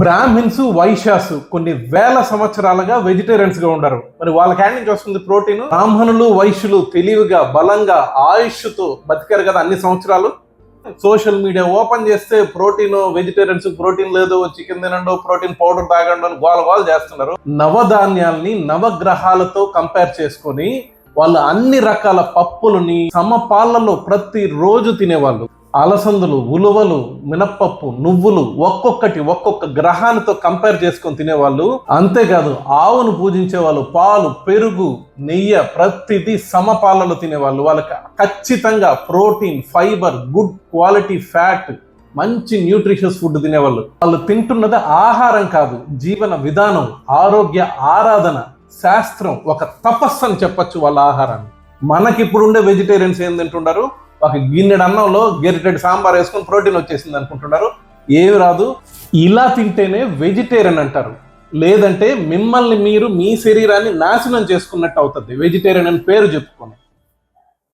Brahmins Vaishyas కొన్ని వేల సంవత్సరాలుగా వెజిటేరియన్స్ గా ఉండరు. మరి వాళ్ళ క్యాండ్ నుంచి వస్తుంది ప్రోటీన్. బ్రాహ్మణులు వైశ్యులు తెలివిగా బలంగా ఆయుష్తో బతికారు కదా అన్ని సంవత్సరాలు. సోషల్ మీడియా ఓపెన్ చేస్తే ప్రోటీన్, వెజిటేరియన్స్ ప్రోటీన్ లేదు, చికెన్ తినండు, ప్రోటీన్ పౌడర్ తాగండు అని గోల చేస్తున్నారు. నవధాన్యాల్ని నవగ్రహాలతో కంపేర్ చేసుకొని వాళ్ళు అన్ని రకాల పప్పులని సమపాలలో ప్రతి రోజు తినేవాళ్ళు. అలసందులు, ఉలువలు, మినప్పప్పు, నువ్వులు ఒక్కొక్క గ్రహానితో కంపేర్ చేసుకొని తినేవాళ్ళు. అంతేకాదు ఆవును పూజించే వాళ్ళు పాలు, పెరుగు, నెయ్యి ప్రతిదీ సమపాలలో తినేవాళ్ళు. వాళ్ళకి ఖచ్చితంగా protein, fibre, good quality fat, మంచి న్యూట్రిషియస్ ఫుడ్ తినేవాళ్ళు. వాళ్ళు తింటున్నది ఆహారం కాదు, జీవన విధానం, ఆరోగ్య ఆరాధన, శాస్త్రం, ఒక తపస్సు అని చెప్పచ్చు వాళ్ళ ఆహారాన్ని. మనకిప్పుడు ఉండే వెజిటేరియన్స్ ఏం తింటున్నారు? ఒక గిన్నెడు అన్నంలో గెరిటెడ్ సాంబార్ వేసుకొని ప్రోటీన్ వచ్చేసింది అనుకుంటున్నారు. ఏమి రాదు. ఇలా తింటేనే వెజిటేరియన్ అంటారు. లేదంటే మిమ్మల్ని మీరు మీ శరీరాన్ని నాశనం చేసుకున్నట్టు అవుతుంది వెజిటేరియన్ అని పేరు చెప్పుకొని.